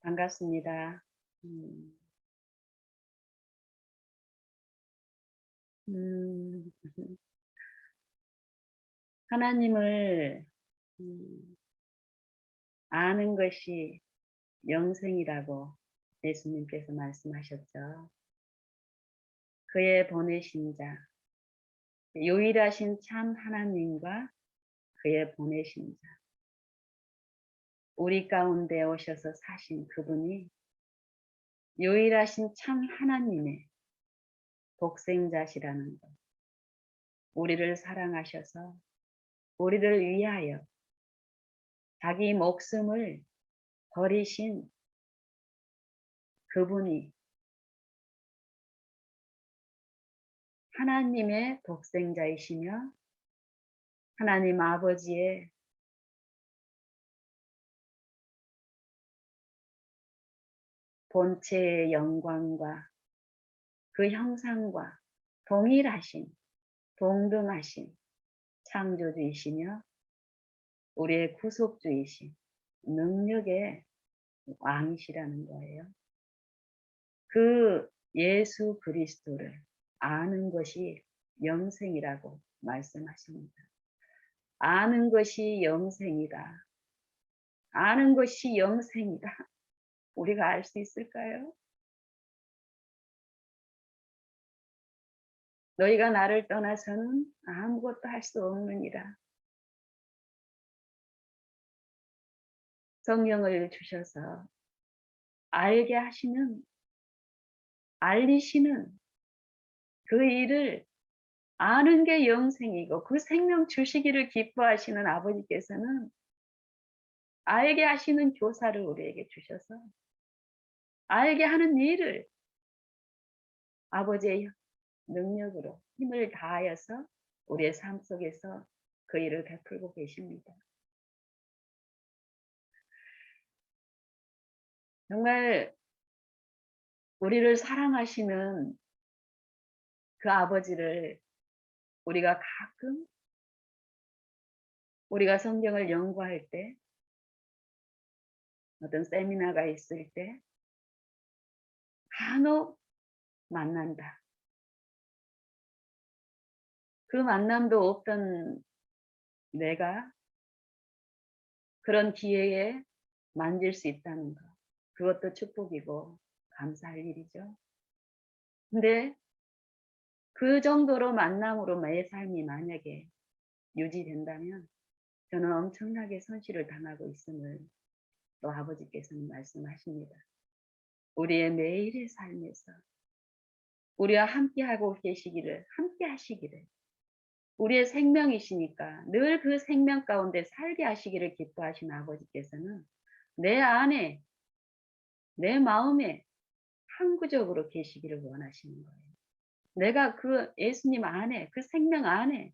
반갑습니다. 음, 음, 하나님을 음, 아는 것이 영생이라고 예수님께서 말씀하셨죠. 그의 보내신 자, 유일하신 참 하나님과 그의 보내신 자, 우리 가운데 오셔서 사신 그분이 유일하신 참 하나님의 독생자시라는 것, 우리를 사랑하셔서 우리를 위하여 자기 목숨을 버리신 그분이 하나님의 독생자이시며 하나님 아버지의 본체의 영광과 그 형상과 동일하신, 동등하신 창조주이시며 우리의 구속주이신 능력의 왕이시라는 거예요. 그 예수 그리스도를 아는 것이 영생이라고 말씀하십니다. 아는 것이 영생이다. 아는 것이 영생이다. 우리가 알 수 있을까요? 너희가 나를 떠나서는 아무것도 할 수 없느니라. 성령을 주셔서 알게 하시는, 알리시는 그 일을 아는 게 영생이고 그 생명 주시기를 기뻐하시는 아버지께서는 알게 하시는 교사를 우리에게 주셔서 알게 하는 일을 아버지의 능력으로 힘을 다하여서 우리의 삶 속에서 그 일을 베풀고 계십니다. 정말 우리를 사랑하시는 그 아버지를 우리가 가끔 우리가 성경을 연구할 때 어떤 세미나가 있을 때 간혹 만난다. 그 만남도 없던 내가 그런 기회에 만질 수 있다는 것. 그것도 축복이고 감사할 일이죠. 근데 그 정도로 만남으로 내 삶이 만약에 유지된다면 저는 엄청나게 손실을 당하고 있음을 또 아버지께서는 말씀하십니다. 우리의 매일의 삶에서 우리와 함께하고 계시기를, 함께 하시기를, 우리의 생명이시니까 늘 그 생명 가운데 살게 하시기를 기뻐하신 아버지께서는 내 안에, 내 마음에 항구적으로 계시기를 원하시는 거예요. 내가 그 예수님 안에, 그 생명 안에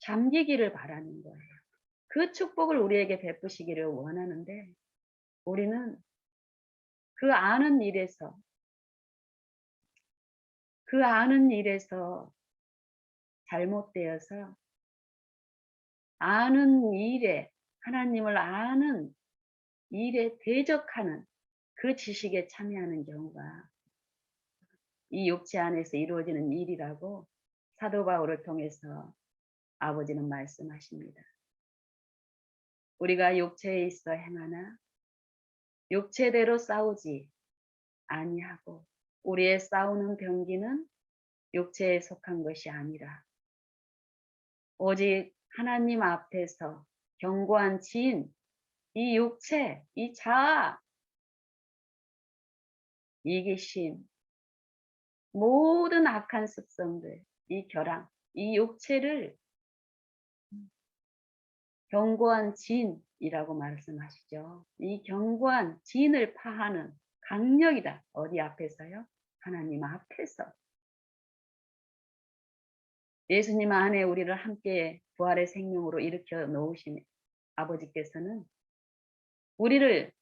잠기기를 바라는 거예요. 그 축복을 우리에게 베푸시기를 원하는데 우리는 그 아는 일에서, 그 아는 일에서 잘못되어서 아는 일에, 하나님을 아는 일에 대적하는 그 지식에 참여하는 경우가 이 육체 안에서 이루어지는 일이라고 사도 바울을 통해서 아버지는 말씀하십니다. 우리가 육체에 있어 행하나 육체대로 싸우지 아니하고 우리의 싸우는 병기는 육체에 속한 것이 아니라 오직 하나님 앞에서 견고한 진, 이 육체, 이 자아, 이기심, 모든 악한 습성들, 이 결함, 이 육체를 견고한 진이라고 말씀하시죠. 이 견고한 진을 파하는 강력이다. 어디 앞에서요? 하나님 앞에서. 예수님 안에 우리를 함께 부활의 생명으로 일으켜 놓으신 아버지께서는 우리를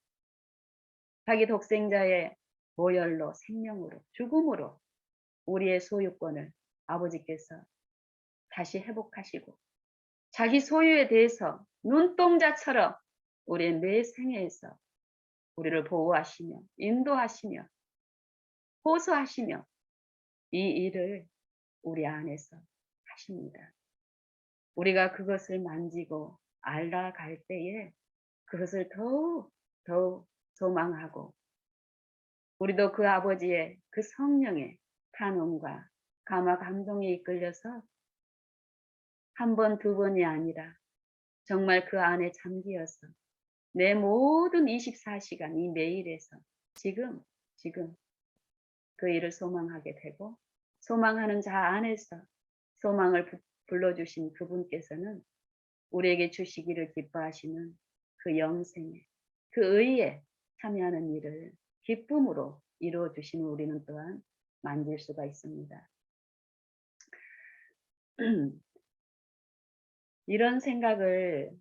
자기 독생자의 보혈로 생명으로 죽음으로 우리의 소유권을 아버지께서 다시 회복하시고 자기 소유에 대해서 눈동자처럼 우리의 매 생애에서 우리를 보호하시며 인도하시며 호소하시며 이 일을 우리 안에서 하십니다. 우리가 그것을 만지고 알아갈 때에 그것을 더욱 소망하고 우리도 그 아버지의 그 성령의 탄원과 감화 감동에 이끌려서 한 번, 두 번이 아니라 정말 그 안에 잠기어서 내 모든 24시간 이 매일에서 지금 그 일을 소망하게 되고 소망하는 자 안에서 소망을 불러주신 그분께서는 우리에게 주시기를 기뻐하시는 그 영생에 그 의에 참여하는 일을 기쁨으로 이루어 주시는 우리는 또한 만질 수가 있습니다. 이런 생각을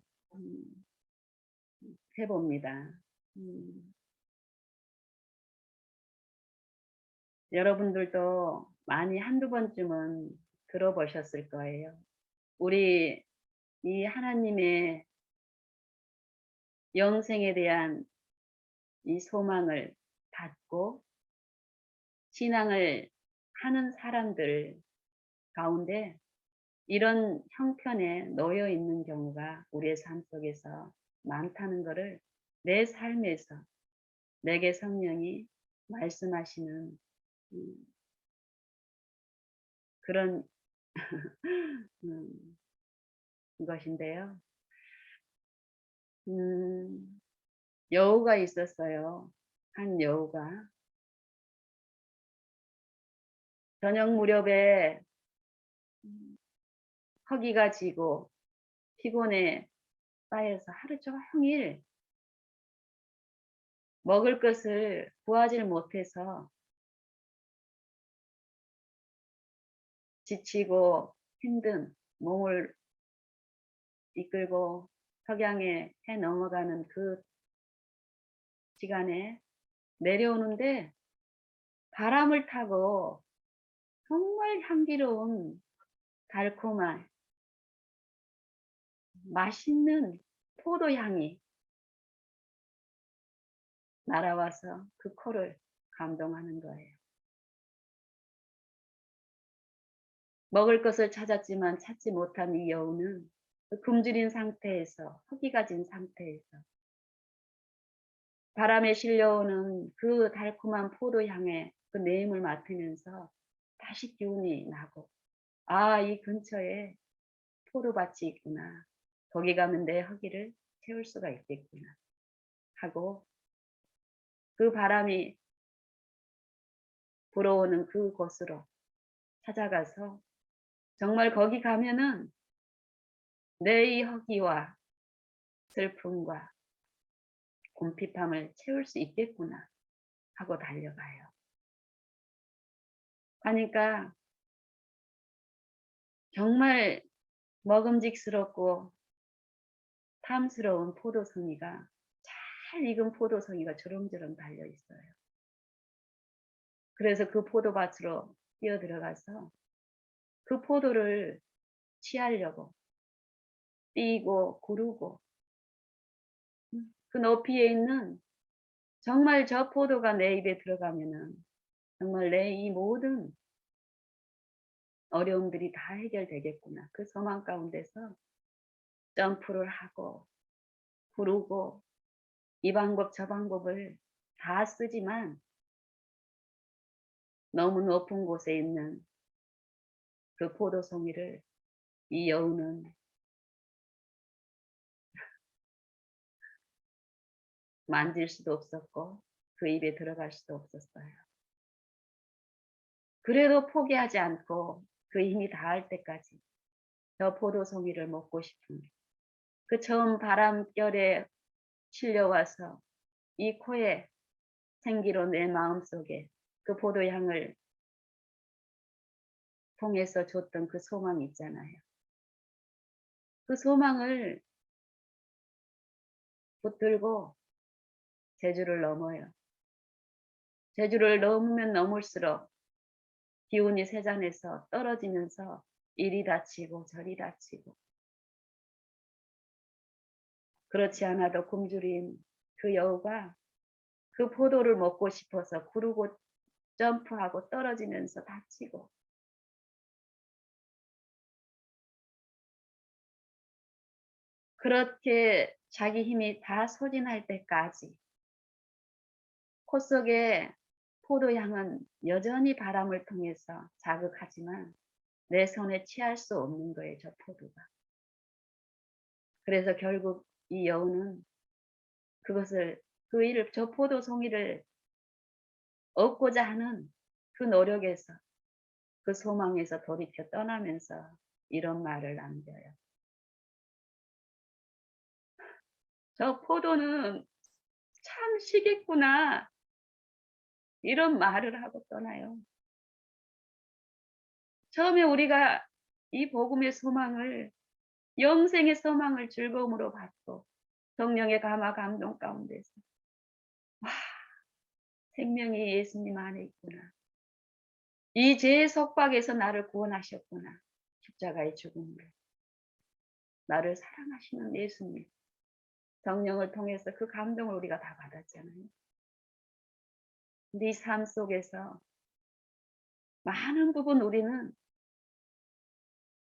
해봅니다. 여러분들도 많이 한두 번쯤은 들어보셨을 거예요. 우리 이 하나님의 영생에 대한 이 소망을 갖고 신앙을 하는 사람들 가운데 이런 형편에 놓여 있는 경우가 우리의 삶 속에서 많다는 것을 내 삶에서 내게 성령이 말씀하시는 그런 것인데요. 여우가 있었어요. 한 여우가 저녁 무렵에 허기가 지고 피곤에 쌓여서 하루 종일 먹을 것을 구하지 못해서 지치고 힘든 몸을 이끌고 석양에 해 넘어가는 그 시간에 내려오는데 바람을 타고 정말 향기로운 달콤한 맛있는 포도향이 날아와서 그 코를 감동하는 거예요. 먹을 것을 찾았지만 찾지 못한 이 여우는 그 굶주린 상태에서 허기가 진 상태에서 바람에 실려오는 그 달콤한 포도향의 그 내음을 맡으면서 다시 기운이 나고 이 근처에 포도밭이 있구나. 거기 가면 내 허기를 채울 수가 있겠구나 하고 그 바람이 불어오는 그곳으로 찾아가서 정말 거기 가면은 내 이 허기와 슬픔과 궁핍함을 채울 수 있겠구나 하고 달려가요. 하니까 정말 먹음직스럽고 탐스러운 포도송이가 잘 익은 포도송이가 주렁주렁 달려 있어요. 그래서 그 포도밭으로 뛰어들어가서 그 포도를 취하려고 뛰고 구르고 그 높이에 있는 정말 저 포도가 내 입에 들어가면은 정말 내 이 모든 어려움들이 다 해결되겠구나. 그 소망 가운데서 점프를 하고 구르고 이 방법 저 방법을 다 쓰지만 너무 높은 곳에 있는 그 포도송이를 이 여우는 만질 수도 없었고 그 입에 들어갈 수도 없었어요. 그래도 포기하지 않고 그 힘이 닿을 때까지 저 포도송이를 먹고 싶은 그 처음 바람결에 실려와서 이 코에 생기로 내 마음속에 그 포도향을 통해서 줬던 그 소망이 있잖아요. 그 소망을 붙들고 제주를 넘어요. 제주를 넘으면 넘을수록 기운이 세잔에서 떨어지면서 이리 다치고 저리 다치고 그렇지 않아도 굶주린 그 여우가 그 포도를 먹고 싶어서 구르고 점프하고 떨어지면서 다치고 그렇게 자기 힘이 다 소진할 때까지 코 속에 포도향은 여전히 바람을 통해서 자극하지만 내 손에 취할 수 없는 거예요, 저 포도가. 그래서 결국 이 여우는 그것을 그 일을 저 포도 송이를 얻고자 하는 그 노력에서 그 소망에서 돌이켜 떠나면서 이런 말을 남겨요. "저 포도는 참 시겠구나." 이런 말을 하고 떠나요. 처음에 우리가 이 복음의 소망을 영생의 소망을 즐거움으로 받고 성령의 감화 감동 가운데서 '와 생명이 예수님 안에 있구나. 이 죄의 속박에서 나를 구원하셨구나. 십자가의 죽음으로. 나를 사랑하시는 예수님.' 성령을 통해서 그 감동을 우리가 다 받았잖아요. 근데 이 삶 속에서 많은 부분 우리는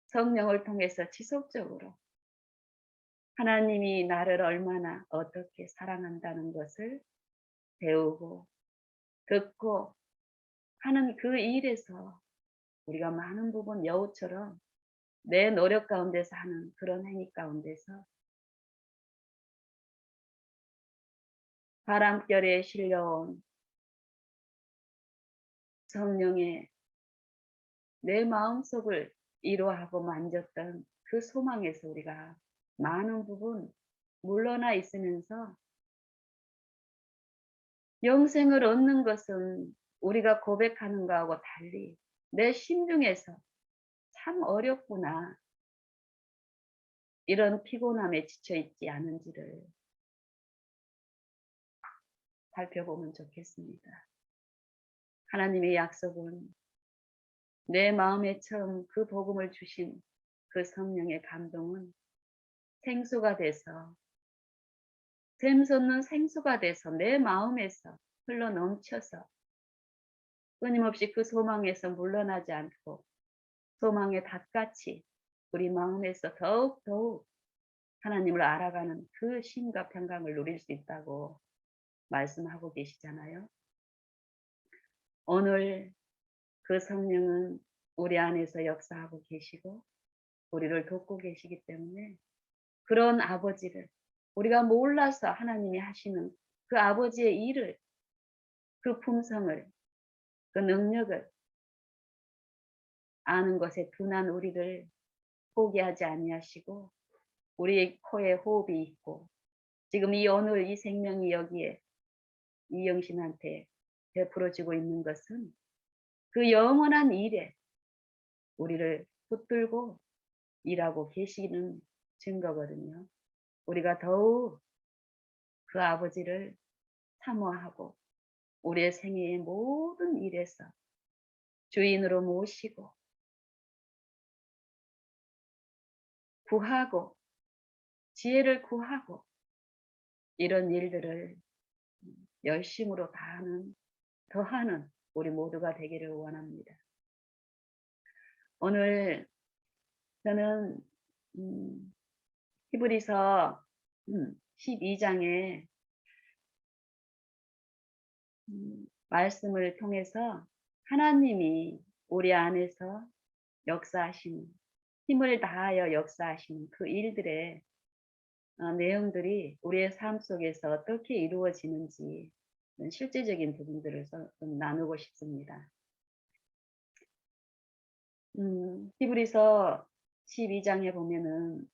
성령을 통해서 지속적으로 하나님이 나를 얼마나 어떻게 사랑한다는 것을 배우고 듣고 하는 그 일에서 우리가 많은 부분 여우처럼 내 노력 가운데서 하는 그런 행위 가운데서 바람결에 실려온 성령의 내 마음속을 위로하고 만졌던 그 소망에서 우리가 많은 부분 물러나 있으면서 영생을 얻는 것은 우리가 고백하는 거하고 달리 내 심중에서 '참 어렵구나.' 이런 피곤함에 지쳐 있지 않은지를 살펴보면 좋겠습니다. 하나님의 약속은 내 마음에 처음 그 복음을 주신 그 성령의 감동은 생수가 돼서 샘솟는 생수가 돼서 내 마음에서 흘러 넘쳐서 끊임없이 그 소망에서 물러나지 않고 소망의 닷같이 우리 마음에서 더욱더욱 하나님을 알아가는 그 쉼과 평강을 누릴 수 있다고 말씀하고 계시잖아요. 오늘 그 성령은 우리 안에서 역사하고 계시고 우리를 돕고 계시기 때문에 그런 아버지를 우리가 몰라서 하나님이 하시는 그 아버지의 일을 그 품성을 그 능력을 아는 것에 둔한 우리를 포기하지 아니하시고 우리의 코에 호흡이 있고 지금 이 오늘 이 생명이 여기에 이 영신한테 베풀어지고 있는 것은 그 영원한 일에 우리를 붙들고 일하고 계시는 증거거든요. 우리가 더욱 그 아버지를 사모하고 우리의 생애의 모든 일에서 주인으로 모시고 구하고 지혜를 구하고 이런 일들을 열심으로 다하는 더하는 우리 모두가 되기를 원합니다. 오늘 저는 히브리서 12장에 말씀을 통해서 하나님이 우리 안에서 역사하시는 힘을 다하여 역사하시는 그 일들의 내용들이 우리의 삶 속에서 어떻게 이루어지는지 실제적인 부분들을 좀 나누고 싶습니다. 히브리서 12장에 보면은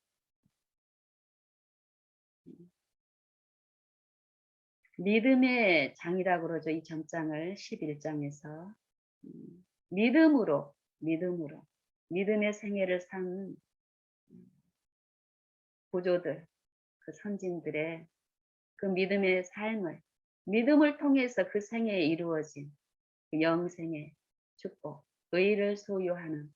믿음의 장이라고 그러죠. 이 전장을 11장에서 믿음으로 믿음의 생애를 산 구조들 그 선진들의 그 믿음의 삶을 믿음을 통해서 그 생애에 이루어진 그 영생의 축복 의를 소유하는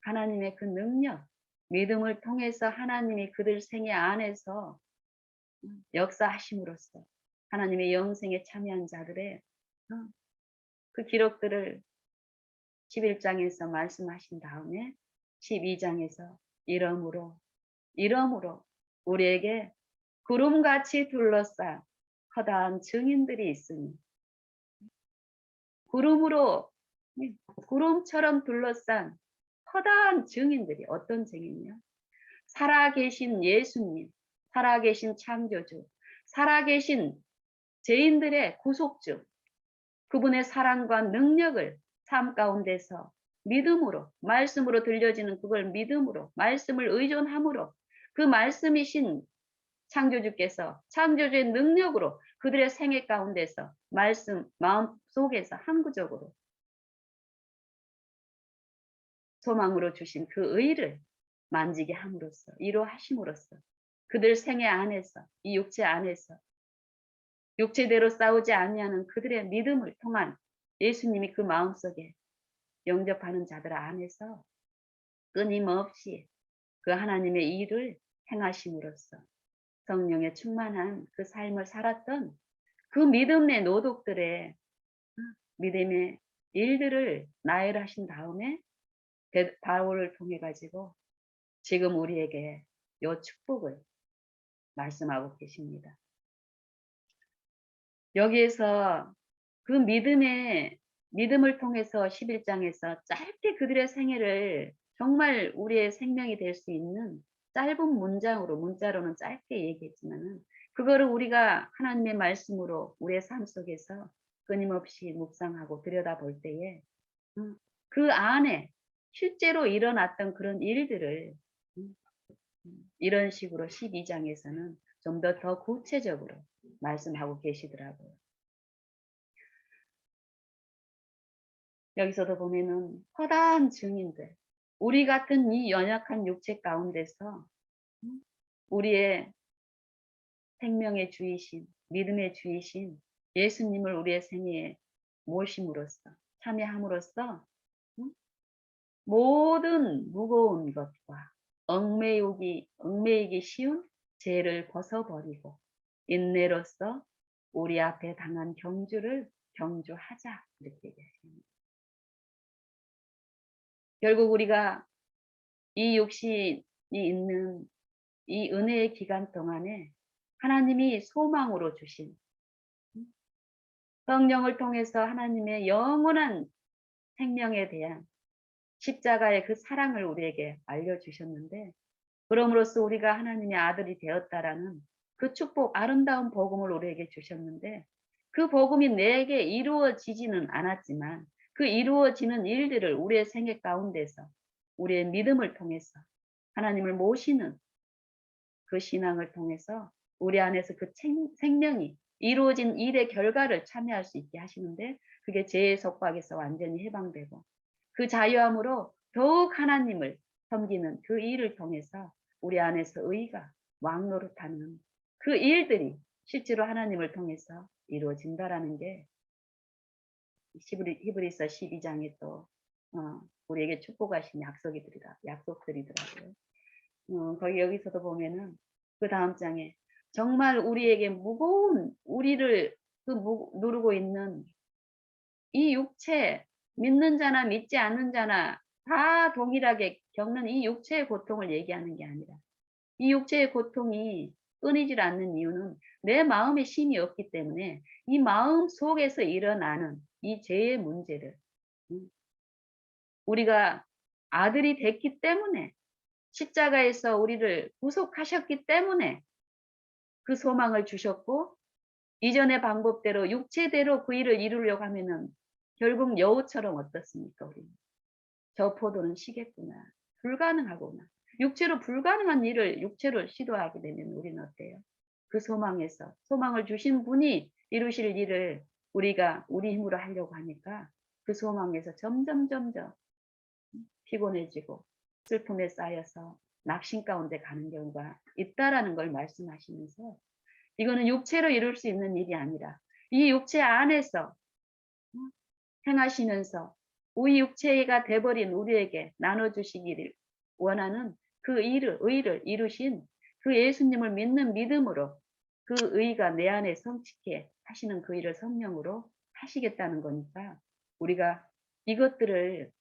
하나님의 그 능력 믿음을 통해서 하나님이 그들 생애 안에서 역사하심으로써 하나님의 영생에 참여한 자들의 그 기록들을 11장에서 말씀하신 다음에 12장에서 이러므로 우리에게 구름같이 둘러싼 커다란 증인들이 있으니, 구름처럼 둘러싼 커다란 증인들이, 어떤 증인이요? 살아계신 예수님, 살아계신 창조주, 살아계신 죄인들의 구속주, 그분의 사랑과 능력을 삶 가운데서 믿음으로, 말씀으로 들려지는 그걸 믿음으로, 말씀을 의존함으로, 그 말씀이신 창조주께서 창조주의 능력으로 그들의 생애 가운데서 말씀 마음 속에서 항구적으로 소망으로 주신 그 의를 만지게 함으로써, 이루하심으로써 그들 생애 안에서, 이 육체 안에서 육체대로 싸우지 아니하는 그들의 믿음을 통한 예수님이 그 마음속에 영접하는 자들 안에서 끊임없이 그 하나님의 일을 행하심으로써 성령의 충만한 그 삶을 살았던 그 믿음의 노독들의 믿음의 일들을 나열하신 다음에 바울을 통해 가지고 지금 우리에게 요 축복을 말씀하고 계십니다. 여기에서 그 믿음을 통해서 11장에서 짧게 그들의 생애를 정말 우리의 생명이 될 수 있는 짧은 문자로는 짧게 얘기했지만은 그거를 우리가 하나님의 말씀으로 우리의 삶 속에서 끊임없이 묵상하고 들여다볼 때에 그 안에 실제로 일어났던 그런 일들을 이런 식으로 12장에서는 좀 더 구체적으로 말씀하고 계시더라고요. 여기서도 보면은 허다한 증인들, 우리 같은 이 연약한 육체 가운데서 우리의 생명의 주이신, 믿음의 주이신 예수님을 우리의 생애에 모심으로써, 참여함으로써 모든 무거운 것과 얽매이기 쉬운 죄를 벗어버리고 인내로써 우리 앞에 당한 경주를 경주하자, 이렇게 얘기하십니다. 결국 우리가 이 육신이 있는 이 은혜의 기간 동안에 하나님이 소망으로 주신 성령을 통해서 하나님의 영원한 생명에 대한 십자가의 그 사랑을 우리에게 알려주셨는데, 그럼으로써 우리가 하나님의 아들이 되었다라는 그 축복, 아름다운 복음을 우리에게 주셨는데, 그 복음이 내게 이루어지지는 않았지만 그 이루어지는 일들을 우리의 생애 가운데서 우리의 믿음을 통해서 하나님을 모시는 그 신앙을 통해서 우리 안에서 그 생명이 이루어진 일의 결과를 참여할 수 있게 하시는데, 그게 죄의 속박에서 완전히 해방되고 그 자유함으로 더욱 하나님을 섬기는 그 일을 통해서 우리 안에서 의가 왕노릇하는 그 일들이 실제로 하나님을 통해서 이루어진다라는 게 히브리서 12장에 또 우리에게 축복하신 약속들이더라고요. 거기 여기서도 보면은 그 다음 장에 정말 우리에게 무거운, 우리를 누르고 있는 이 육체, 믿는 자나 믿지 않는 자나 다 동일하게 겪는 이 육체의 고통을 얘기하는 게 아니라, 이 육체의 고통이 끊이질 않는 이유는 내 마음에 힘이 없기 때문에 이 마음 속에서 일어나는 이 죄의 문제를 우리가 아들이 됐기 때문에, 십자가에서 우리를 구속하셨기 때문에 그 소망을 주셨고, 이전의 방법대로 육체대로 그 일을 이루려고 하면은 결국 여우처럼 어떻습니까? 우리는 저 포도는 시겠구나, 불가능하구나, 육체로 불가능한 일을 육체로 시도하게 되면 우리는 어때요? 그 소망에서, 소망을 주신 분이 이루실 일을 우리가 우리 힘으로 하려고 하니까 그 소망에서 점점 피곤해지고 슬픔에 쌓여서 낙심 가운데 가는 경우가 있다라는 걸 말씀하시면서, 이거는 육체로 이룰 수 있는 일이 아니라 이 육체 안에서 행하시면서 우리 육체가 돼버린 우리에게 나눠주시기를 원하는 그 의를 이루신 그 예수님을 믿는 믿음으로 그 의가 내 안에 성취케 하시는 그 일을 성령으로 하시겠다는 거니까 우리가 이것들을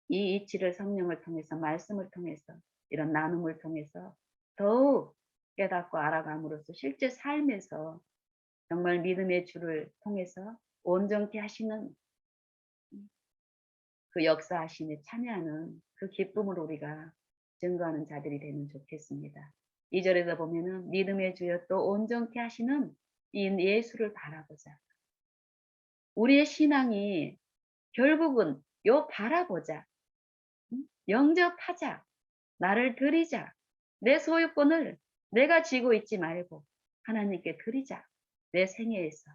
이 이치를 성령을 통해서 말씀을 통해서 이런 나눔을 통해서 더욱 깨닫고 알아감으로써 실제 삶에서 정말 믿음의 주를 통해서 온전케 하시는 그 역사하심에 참여하는 그 기쁨을 우리가 증거하는 자들이 되면 좋겠습니다. 2절에서 보면은 믿음의 주여 또 온전케 하시는 이 예수를 바라보자. 우리의 신앙이 결국은 요 바라보자. 영접하자. 나를 드리자. 내 소유권을 내가 쥐고 있지 말고 하나님께 드리자. 내 생애에서.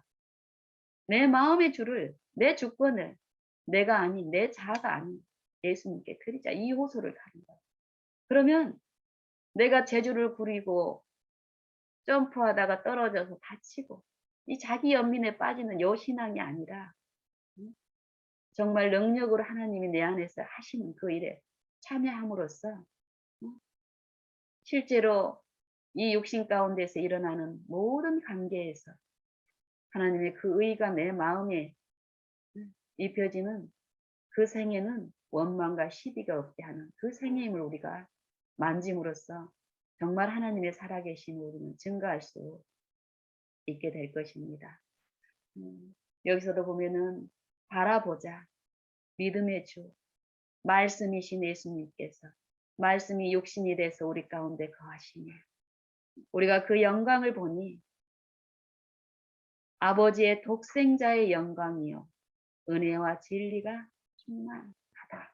내 마음의 주를, 내 주권을 내가 아닌, 내 자아가 아닌 예수님께 드리자. 이 호소를 가는 거예요. 그러면 내가 재주를 부리고 점프하다가 떨어져서 다치고 이 자기 연민에 빠지는 요 신앙이 아니라 정말 능력으로 하나님이 내 안에서 하시는 그 일에 참여함으로써 실제로 이 육신 가운데서 일어나는 모든 관계에서 하나님의 그 의가 내 마음에 입혀지는 그 생애는 원망과 시비가 없게 하는 그 생애임을 우리가 만짐으로써 정말 하나님의 살아계심을 우리는 증거할 수 있게 될 것입니다. 여기서도 보면은 바라보자. 믿음의 주, 말씀이신 예수님께서 말씀이 육신이 돼서 우리 가운데 거하시며 우리가 그 영광을 보니 아버지의 독생자의 영광이요 은혜와 진리가 충만하다.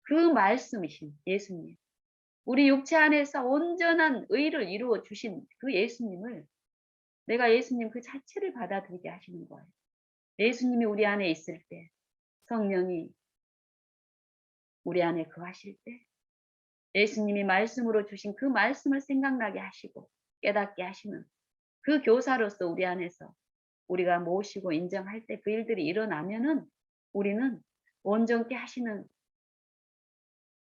그 말씀이신 예수님, 우리 육체 안에서 온전한 의를 이루어 주신 그 예수님을 내가 예수님 그 자체를 받아들이게 하시는 거예요. 예수님이 우리 안에 있을 때, 성령이 우리 안에 거하실 때, 예수님이 말씀으로 주신 그 말씀을 생각나게 하시고 깨닫게 하시는 그 교사로서 우리 안에서 우리가 모시고 인정할 때 그 일들이 일어나면은 우리는 온전케 하시는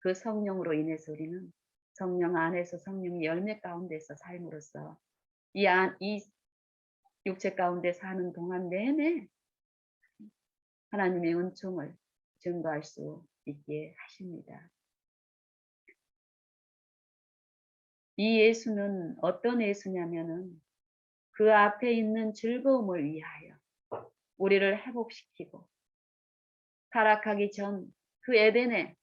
그 성령으로 인해서 우리는 성령 안에서 성령의 열매 가운데서 삶으로써 이 육체 가운데 사는 동안 내내 하나님의 은총을 증거할 수 있게 하십니다. 이 예수는 어떤 예수냐면은 그 앞에 있는 즐거움을 위하여 우리를 회복시키고 타락하기 전 그 에덴에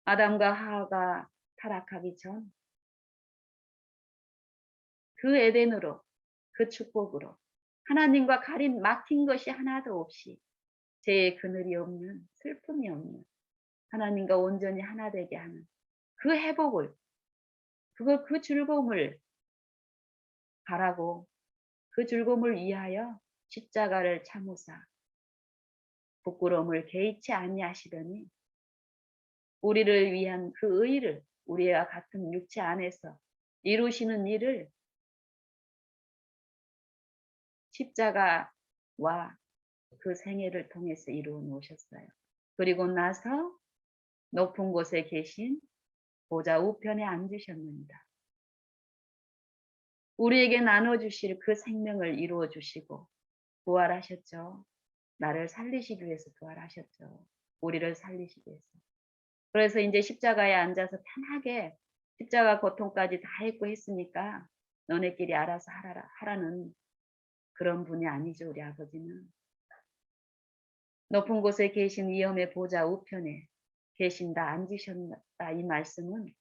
아담과 하와가 타락하기 전 그 에덴으로 그 축복으로 하나님과 가림 막힌 것이 하나도 없이 죄의 그늘이 없는 슬픔이 없는 하나님과 온전히 하나 되게 하는 그 회복을 그 즐거움을 바라고 그 즐거움을 위하여 십자가를 참으사 부끄러움을 개의치 아니하시더니 우리를 위한 그 의를 우리와 같은 육체 안에서 이루시는 일을 십자가와 그 생애를 통해서 이루어 놓으셨어요. 그리고 나서 높은 곳에 계신 보좌 우편에 앉으셨습니다. 우리에게 나눠주실 그 생명을 이루어 주시고 부활하셨죠. 나를 살리시기 위해서 부활하셨죠. 우리를 살리시기 위해서. 그래서 이제 십자가에 앉아서 편하게 십자가 고통까지 다 했고 했으니까 너네끼리 알아서 하라는 그런 분이 아니죠. 우리 아버지는. 높은 곳에 계신 위엄의 보좌 우편에 계신다 앉으셨다 이 말씀은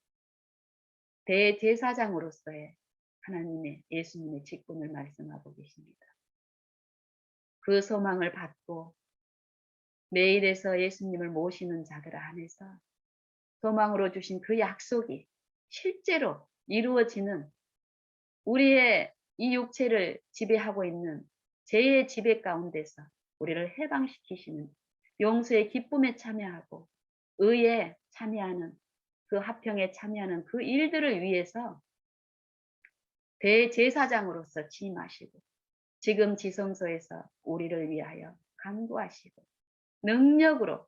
대제사장으로서의 하나님의 예수님의 직분을 말씀하고 계십니다. 그 소망을 받고 매일에서 예수님을 모시는 자들 안에서 소망으로 주신 그 약속이 실제로 이루어지는 우리의 이 육체를 지배하고 있는 죄의 지배 가운데서 우리를 해방시키시는 용서의 기쁨에 참여하고 의에 참여하는 그 화평에 참여하는 그 일들을 위해서 대제사장으로서 취임하시고 지금 지성소에서 우리를 위하여 간구하시고 능력으로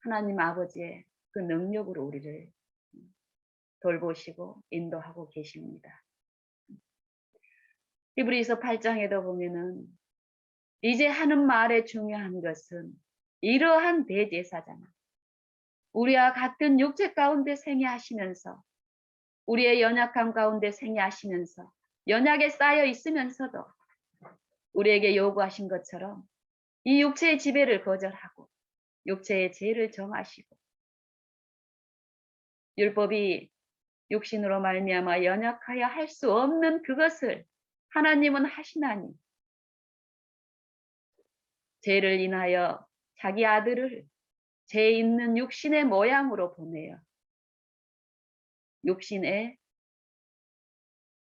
하나님 아버지의 그 능력으로 우리를 돌보시고 인도하고 계십니다. 히브리서 8장에도 보면은 이제 하는 말의 중요한 것은 이러한 대제사장, 우리와 같은 육체 가운데 생애하시면서 우리의 연약함 가운데 생애하시면서 연약에 쌓여 있으면서도 우리에게 요구하신 것처럼 이 육체의 지배를 거절하고 육체의 죄를 정하시고 율법이 육신으로 말미암아 연약하여 할 수 없는 그것을 하나님은 하시나니 죄를 인하여 자기 아들을 죄 있는 육신의 모양으로 보내어 육신의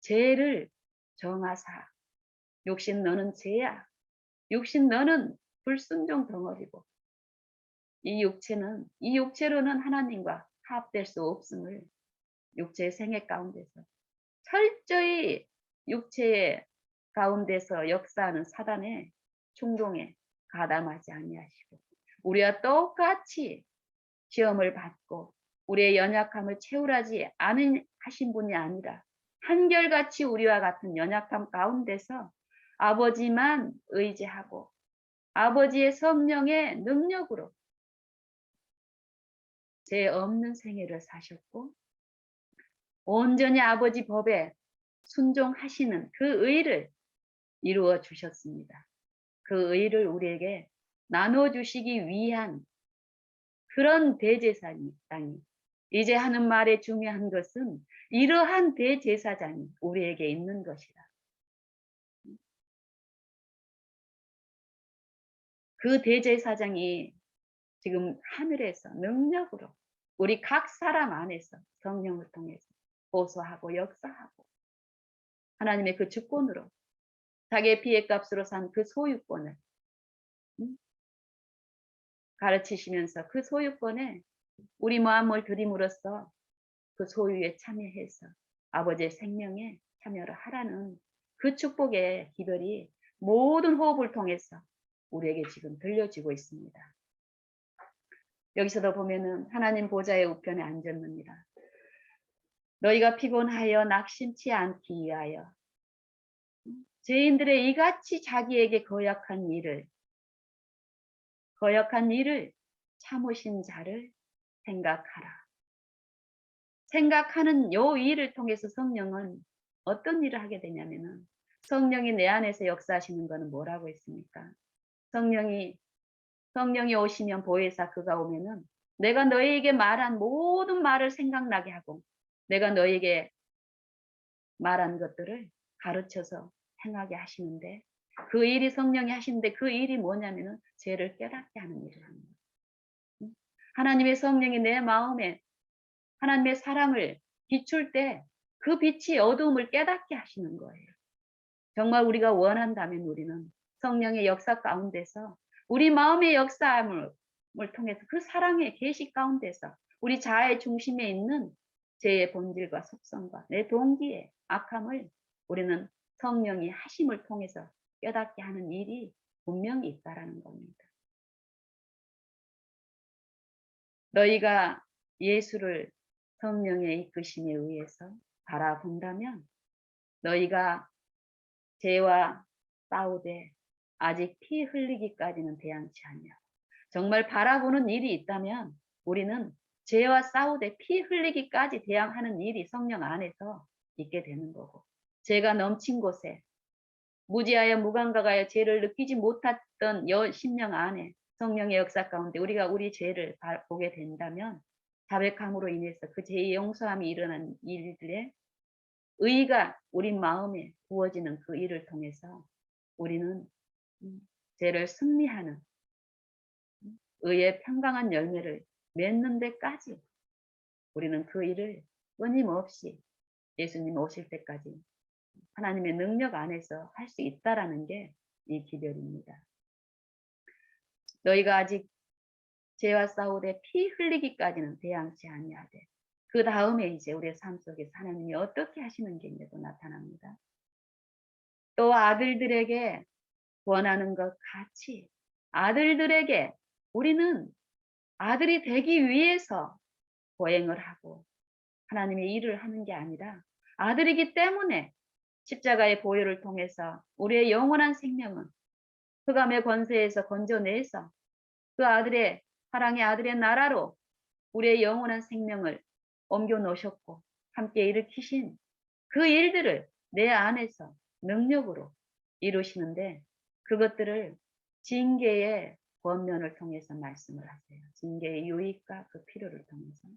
죄를 정하사 육신 너는 죄야. 육신 너는 불순종 덩어리고 이 육체로는 하나님과 합될 수 없음을 육체의 생애 가운데서 철저히 육체의 가운데서 역사하는 사단의 충동에 가담하지 아니하시고 우리와 똑같이 시험을 받고 우리의 연약함을 채울하지 하신 분이 아니라 한결같이 우리와 같은 연약함 가운데서 아버지만 의지하고 아버지의 성령의 능력으로 죄 없는 생애를 사셨고 온전히 아버지 법에 순종하시는 그 의를 이루어 주셨습니다. 그 의를 우리에게 나눠주시기 위한 그런 대제사장이 이제 하는 말의 중요한 것은 이러한 대제사장이 우리에게 있는 것이다. 그 대제사장이 지금 하늘에서 능력으로 우리 각 사람 안에서 성령을 통해서 보소하고 역사하고 하나님의 그 주권으로 자기의 피의 값으로 산 그 소유권을 가르치시면서 그 소유권에 우리 마음을 들임으로써 그 소유에 참여해서 아버지의 생명에 참여를 하라는 그 축복의 기별이 모든 호흡을 통해서 우리에게 지금 들려지고 있습니다. 여기서도 보면은 하나님 보좌의 우편에 앉았느니라. 너희가 피곤하여 낙심치 않기 위하여 죄인들의 이같이 자기에게 거역한 일을 참으신 자를 생각하라. 생각하는 요 일을 통해서 성령은 어떤 일을 하게 되냐면은 성령이 내 안에서 역사하시는 것은 뭐라고 했습니까? 성령이 오시면 보혜사 그가 오면은 내가 너희에게 말한 모든 말을 생각나게 하고 내가 너희에게 말한 것들을 가르쳐서 행하게 하시는데 그 일이 성령이 하시는데 그 일이 뭐냐면은 죄를 깨닫게 하는 일을 합니다. 하나님의 성령이 내 마음에 하나님의 사랑을 비출 때 그 빛이 어두움을 깨닫게 하시는 거예요. 정말 우리가 원한다면 우리는 성령의 역사 가운데서 우리 마음의 역사함을 통해서 그 사랑의 계시 가운데서 우리 자아의 중심에 있는 죄의 본질과 속성과 내 동기의 악함을 우리는 성령이 하심을 통해서 깨닫게 하는 일이 분명히 있다라는 겁니다. 너희가 예수를 성령의 이끄심에 의해서 바라본다면 너희가 죄와 싸우되 아직 피 흘리기까지는 대항치 않냐. 정말 바라보는 일이 있다면 우리는 죄와 싸우되 피 흘리기까지 대항하는 일이 성령 안에서 있게 되는 거고 죄가 넘친 곳에 무지하여 무감각하여 죄를 느끼지 못했던 심령 안에 성령의 역사 가운데 우리가 우리 죄를 보게 된다면 자백함으로 인해서 그 죄의 용서함이 일어난 일들에 의가 우리 마음에 부어지는 그 일을 통해서 우리는 죄를 승리하는 의의 평강한 열매를 맺는 데까지 우리는 그 일을 끊임없이 예수님 오실 때까지 하나님의 능력 안에서 할 수 있다라는 게 이 기별입니다. 너희가 아직 죄와 싸우되 피 흘리기까지는 대항치 아니하되 그 다음에 이제 우리의 삶 속에서 하나님이 어떻게 하시는 게 이제 또 나타납니다. 또 아들들에게 원하는 것 같이 아들들에게 우리는 아들이 되기 위해서 보행을 하고 하나님의 일을 하는 게 아니라 아들이기 때문에 십자가의 보혈을 통해서 우리의 영원한 생명은 흑암의 권세에서 건져내서 그 아들의 사랑의 아들의 나라로 우리의 영원한 생명을 옮겨 놓으셨고 함께 일으키신 그 일들을 내 안에서 능력으로 이루시는데 그것들을 징계의 권면을 통해서 말씀을 하세요. 징계의 유익과 그 필요를 통해서.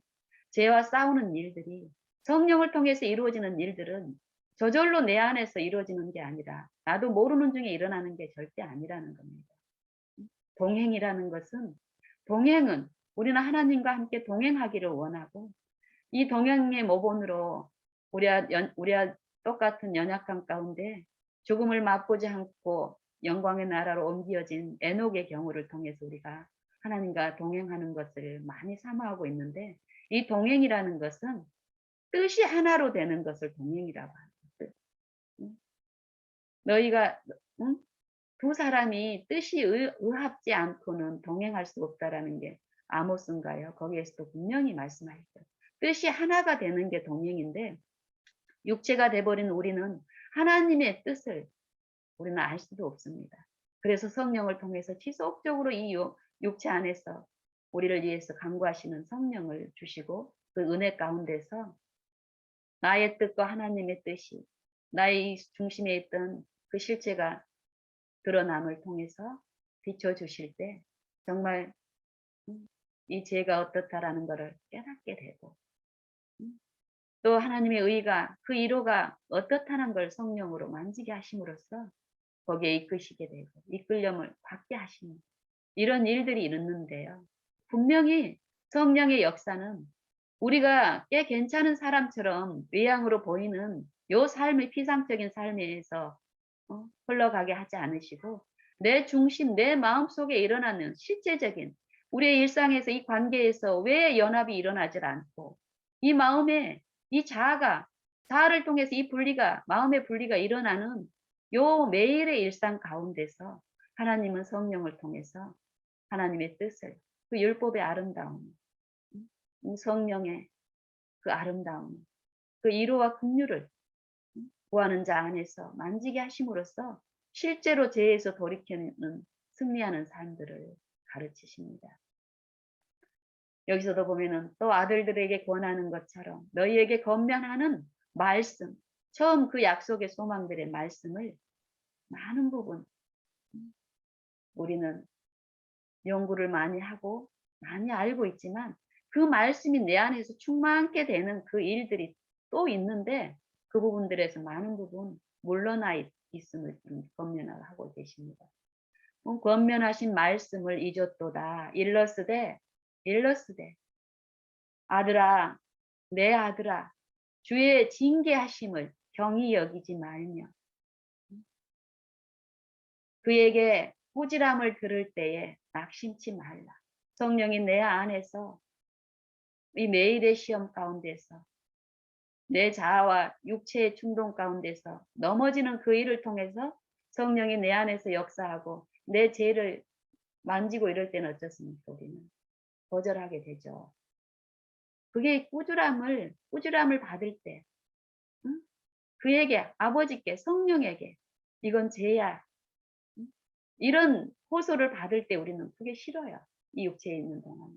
죄와 싸우는 일들이 성령을 통해서 이루어지는 일들은 저절로 내 안에서 이루어지는 게 아니라 나도 모르는 중에 일어나는 게 절대 아니라는 겁니다. 동행이라는 것은 동행은 우리는 하나님과 함께 동행하기를 원하고 이 동행의 모본으로 우리와 똑같은 연약함 가운데 죽음을 맛보지 않고 영광의 나라로 옮겨진 에녹의 경우를 통해서 우리가 하나님과 동행하는 것을 많이 사모하고 있는데 이 동행이라는 것은 뜻이 하나로 되는 것을 동행이라고 하는 거예요. 너희가 응? 두 사람이 뜻이 의합지 않고는 동행할 수 없다라는 게 아모스인가요? 거기에서도 분명히 말씀하셨죠. 뜻이 하나가 되는 게 동행인데 육체가 돼버린 우리는 하나님의 뜻을 우리는 알 수도 없습니다. 그래서 성령을 통해서 지속적으로 이 육체 안에서 우리를 위해서 간구하시는 성령을 주시고 그 은혜 가운데서 나의 뜻과 하나님의 뜻이 나의 중심에 있던 그 실체가 드러남을 통해서 비춰주실 때 정말 이 죄가 어떻다라는 것을 깨닫게 되고 또 하나님의 의가 그 이로가 어떻다는 걸 성령으로 만지게 하심으로써 거기에 이끄시게 되고 이끌림을 받게 하시는 이런 일들이 있는데요. 분명히 성령의 역사는 우리가 꽤 괜찮은 사람처럼 외향으로 보이는 요 삶의 피상적인 삶에서 흘러가게 하지 않으시고 내 중심, 내 마음속에 일어나는 실제적인 우리의 일상에서 이 관계에서 왜 연합이 일어나질 않고 이 마음에 이 자아를 통해서 이 분리가 마음의 분리가 일어나는 요 매일의 일상 가운데서 하나님은 성령을 통해서 하나님의 뜻을 그 율법의 아름다움, 성령의 그 아름다움, 그 이로와 긍휼을 구하는 자 안에서 만지게 하심으로써 실제로 죄에서 돌이키는 승리하는 삶들을 가르치십니다. 여기서도 보면은 또 아들들에게 권하는 것처럼 너희에게 권면하는 말씀, 처음 그 약속의 소망들의 말씀을 많은 부분 우리는 연구를 많이 하고 많이 알고 있지만 그 말씀이 내 안에서 충만케 되는 그 일들이 또 있는데 그 부분들에서 많은 부분 물러나 있음을 권면을 하고 계십니다. 권면하신 말씀을 잊었도다. 일러스되 아들아 내 아들아 주의 징계하심을 경히 여기지 말며 그에게 호지람을 들을 때에 낙심치 말라. 성령이 내 안에서 이 매일의 시험 가운데서 내 자아와 육체의 충동 가운데서 넘어지는 그 일을 통해서 성령이 내 안에서 역사하고 내 죄를 만지고 이럴 때는 어떻습니까? 우리는 거절하게 되죠. 그게 꾸지람을 받을 때 응? 그에게 아버지께 성령에게 이건 죄야. 응? 이런 호소를 받을 때 우리는 그게 싫어요. 이 육체에 있는 동안에.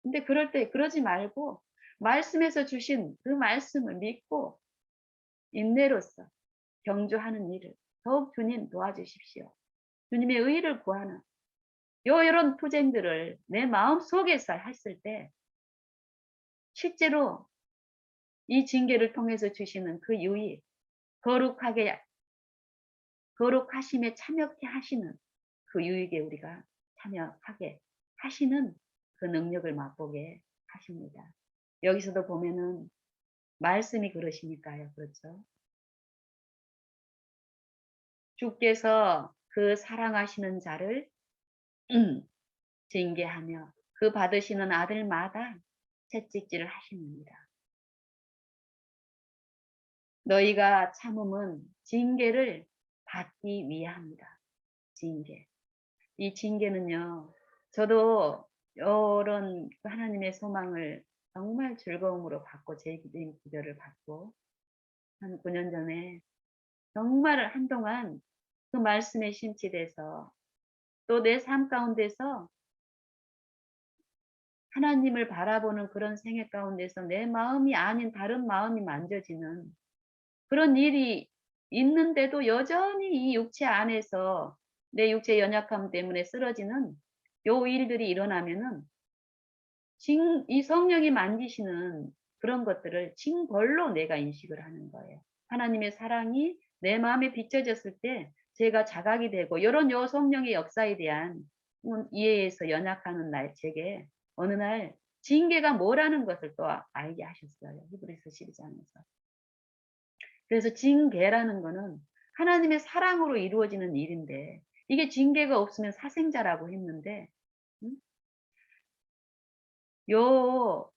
근데 그럴 때 그러지 말고 말씀에서 주신 그 말씀을 믿고 인내로서 경주하는 일을 더욱 주님 도와주십시오. 주님의 의를 구하는 이런 투쟁들을 내 마음 속에서 했을 때 실제로 이 징계를 통해서 주시는 그 유익, 거룩하심에 참여케 하시는 그 유익에 우리가 참여하게 하시는 그 능력을 맛보게 하십니다. 여기서도 보면은 말씀이 그러시니까요. 그렇죠? 주께서 그 사랑하시는 자를 징계하며 그 받으시는 아들마다 채찍질을 하십니다. 너희가 참음은 징계를 받기 위함이다. 징계. 이 징계는요. 저도 이런 하나님의 소망을 정말 즐거움으로 받고 제 기도를 받고 한 9년 전에 정말 한동안 그 말씀에 심취돼서 또 내 삶 가운데서 하나님을 바라보는 그런 생애 가운데서 내 마음이 아닌 다른 마음이 만져지는 그런 일이 있는데도 여전히 이 육체 안에서 내 육체 연약함 때문에 쓰러지는 요 일들이 일어나면은 이 성령이 만지시는 그런 것들을 징벌로 내가 인식을 하는 거예요. 하나님의 사랑이 내 마음에 비춰졌을 때 제가 자각이 되고 요런 요 성령의 역사에 대한 이해에서 연약하는 제게 어느 날 징계가 뭐라는 것을 또 알게 하셨어요. 히브리서 12장에서. 그래서 징계라는 거는 하나님의 사랑으로 이루어지는 일인데 이게 징계가 없으면 사생자라고 했는데 음? 요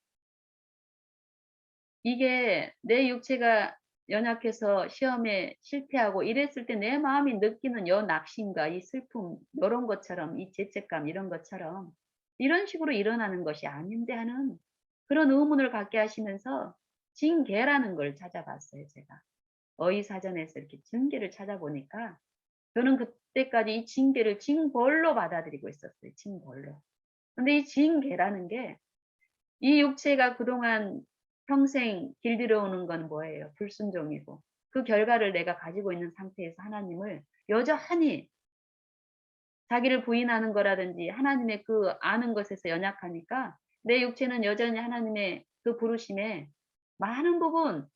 이게 내 육체가 연약해서 시험에 실패하고 이랬을 때 내 마음이 느끼는 요 낙심과 이 슬픔 요런 것처럼 이 죄책감 이런 것처럼 이런 식으로 일어나는 것이 아닌데 하는 그런 의문을 갖게 하시면서 징계라는 걸 찾아봤어요 제가. 어휘사전에서 이렇게 징계를 찾아보니까 저는 그때까지 이 징계를 징벌로 받아들이고 있었어요. 징벌로. 근데 이 징계라는 게 이 육체가 그동안 평생 길들여오는 건 뭐예요? 불순종이고 그 결과를 내가 가지고 있는 상태에서 하나님을 여전히 자기를 부인하는 거라든지 하나님의 그 아는 것에서 연약하니까 내 육체는 여전히 하나님의 그 부르심에 많은 부분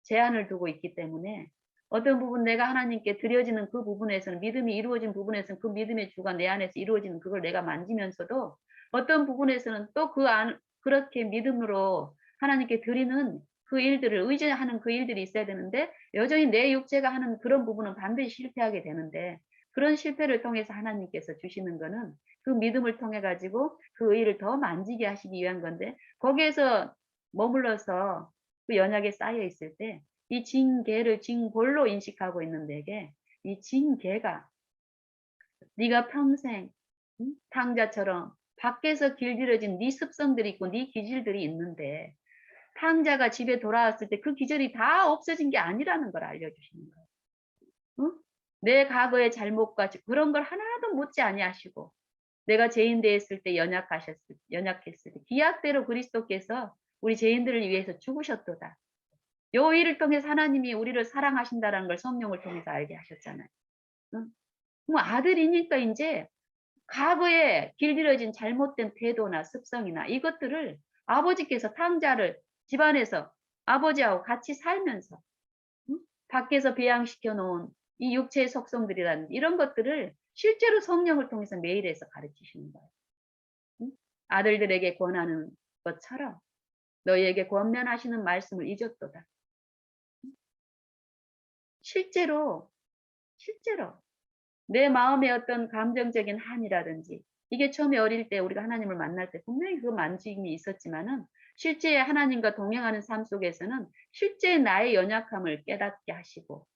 제한을 두고 있기 때문에 어떤 부분 내가 하나님께 드려지는 그 부분에서는 믿음이 이루어진 부분에서는 그 믿음의 주가 내 안에서 이루어지는 그걸 내가 만지면서도 어떤 부분에서는 또 그렇게 믿음으로 하나님께 드리는 그 일들을 의지하는 그 일들이 있어야 되는데 여전히 내 육체가 하는 그런 부분은 반드시 실패하게 되는데 그런 실패를 통해서 하나님께서 주시는 거는 그 믿음을 통해 가지고 그 의를 더 만지게 하시기 위한 건데 거기에서 머물러서 그 연약에 쌓여 있을 때 이 징계를 징벌로 인식하고 있는 내게 이 징계가 네가 평생 탕자처럼 밖에서 길들여진 네 습성들이 있고 네 기질들이 있는데 탕자가 집에 돌아왔을 때 그 기질이 다 없어진 게 아니라는 걸 알려주시는 거예요. 응? 내 과거의 잘못과 그런 걸 하나도 묻지 아니하시고 내가 죄인 되었을 때 연약했을 때 기약대로 그리스도께서 우리 죄인들을 위해서 죽으셨도다. 요 일을 통해서 하나님이 우리를 사랑하신다라는 걸 성령을 통해서 알게 하셨잖아요. 응? 그럼 아들이니까 인제 과거에 길들여진 잘못된 태도나 습성이나 이것들을 아버지께서 탕자를 집안에서 아버지하고 같이 살면서 응? 밖에서 배양시켜 놓은 이 육체의 속성들이라는 이런 것들을 실제로 성령을 통해서 매일에서 가르치시는 거예요. 응? 아들들에게 권하는 것처럼 너희에게 권면하시는 말씀을 잊었도다. 실제로, 실제로 내 마음의 어떤 감정적인 한이라든지 이게 처음에 어릴 때 우리가 하나님을 만날 때 분명히 그 만짐이 있었지만은 실제 하나님과 동행하는 삶 속에서는 실제 나의 연약함을 깨닫게 하시고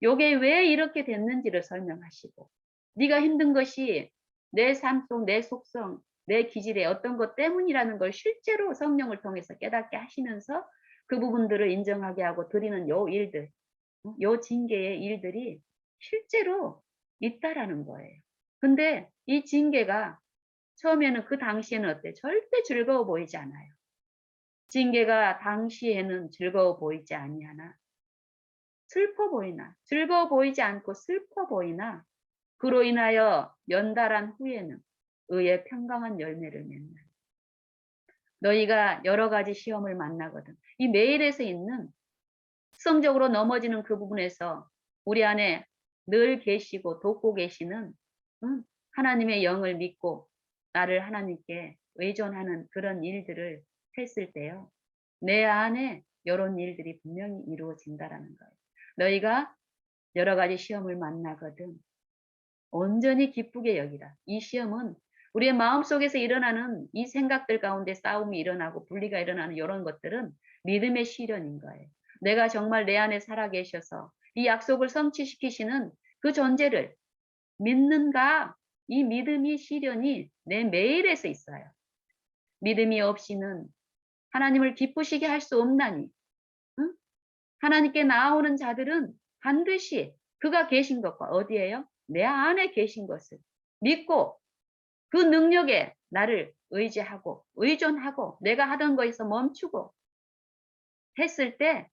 요게 왜 이렇게 됐는지를 설명하시고 네가 힘든 것이 내 삶 속 내 속성 내 기질의 어떤 것 때문이라는 걸 실제로 성령을 통해서 깨닫게 하시면서 그 부분들을 인정하게 하고 드리는 요 일들 요 징계의 일들이 실제로 있다라는 거예요. 근데 이 징계가 처음에는 그 당시에는 어때? 절대 즐거워 보이지 않아요. 징계가 당시에는 즐거워 보이지 아니하나 슬퍼 보이나 즐거워 보이지 않고 슬퍼 보이나 그로 인하여 연달한 후에는 의의 평강한 열매를 맺는 너희가 여러 가지 시험을 만나거든. 이 메일에서 있는 특성적으로 넘어지는 그 부분에서 우리 안에 늘 계시고 돕고 계시는 하나님의 영을 믿고 나를 하나님께 의존하는 그런 일들을 했을 때요. 내 안에 이런 일들이 분명히 이루어진다라는 거예요. 너희가 여러 가지 시험을 만나거든 온전히 기쁘게 여기라. 이 시험은 우리의 마음속에서 일어나는 이 생각들 가운데 싸움이 일어나고 분리가 일어나는 이런 것들은 믿음의 시련인 거예요. 내가 정말 내 안에 살아계셔서 이 약속을 성취시키시는 그 존재를 믿는가? 이 믿음이 시련이 내 매일에서 있어요. 믿음이 없이는 하나님을 기쁘시게 할 수 없나니. 응? 하나님께 나아오는 자들은 반드시 그가 계신 것과 어디에요? 내 안에 계신 것을 믿고 그 능력에 나를 의지하고 의존하고 내가 하던 거에서 멈추고 했을 때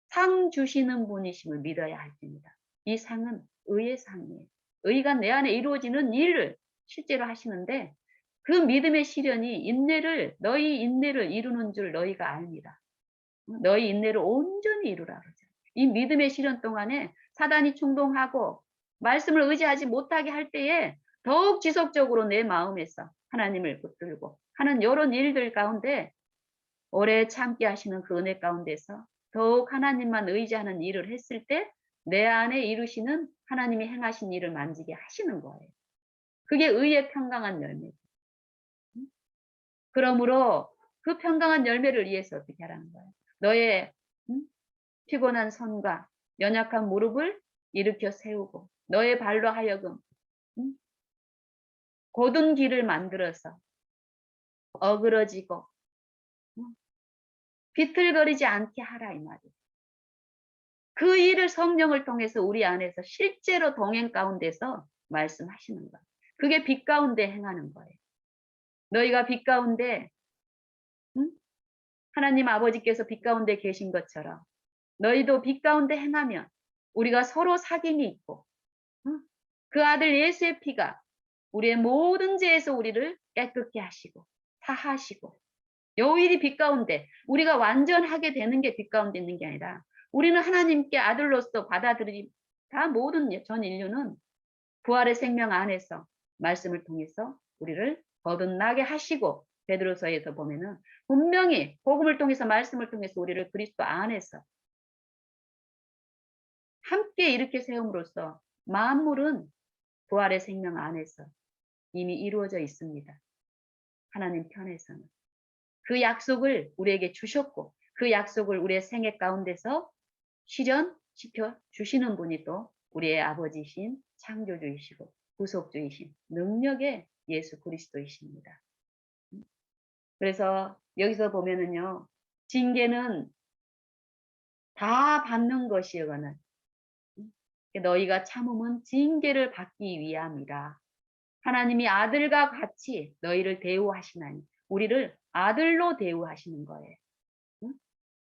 상 주시는 분이심을 믿어야 할 때입니다. 이 상은 의의 상이에요. 의가 내 안에 이루어지는 일을 실제로 하시는데 그 믿음의 시련이 너희 인내를 이루는 줄 너희가 압니다. 너희 인내를 온전히 이루라 그러죠. 이 믿음의 시련 동안에 사단이 충동하고 말씀을 의지하지 못하게 할 때에 더욱 지속적으로 내 마음에서 하나님을 붙들고 하는 이런 일들 가운데 오래 참게 하시는 그 은혜 가운데서 더욱 하나님만 의지하는 일을 했을 때 내 안에 이루시는 하나님이 행하신 일을 만지게 하시는 거예요. 그게 의의 평강한 열매죠. 그러므로 그 평강한 열매를 위해서 어떻게 하라는 거예요? 너의 피곤한 손과 연약한 무릎을 일으켜 세우고 너의 발로 하여금 곧은 길을 만들어서 어그러지고 비틀거리지 않게 하라 이 말이에요. 그 일을 성령을 통해서 우리 안에서 실제로 동행 가운데서 말씀하시는 거예요. 그게 빛 가운데 행하는 거예요. 너희가 빛 가운데 하나님 아버지께서 빛 가운데 계신 것처럼 너희도 빛 가운데 행하면 우리가 서로 사귐이 있고 그 아들 예수의 피가 우리의 모든 죄에서 우리를 깨끗게 하시고 사하시고 요 일이 빛 가운데 우리가 완전하게 되는 게 빛 가운데 있는 게 아니라 우리는 하나님께 아들로서 받아들이 다 모든 전 인류는 부활의 생명 안에서 말씀을 통해서 우리를 거듭나게 하시고 베드로서에서 보면은 분명히 복음을 통해서 말씀을 통해서 우리를 그리스도 안에서 함께 이렇게 세움으로써 만물은 부활의 생명 안에서 이미 이루어져 있습니다. 하나님 편에서는. 그 약속을 우리에게 주셨고 그 약속을 우리의 생애 가운데서 실현시켜 주시는 분이 또 우리의 아버지이신 창조주이시고 구속주이신 능력의 예수 그리스도이십니다. 그래서 여기서 보면은요. 징계는 다 받는 것이거늘 너희가 참음은 징계를 받기 위함이라. 하나님이 아들과 같이 너희를 대우하시나니 우리를 아들로 대우하시는 거예요.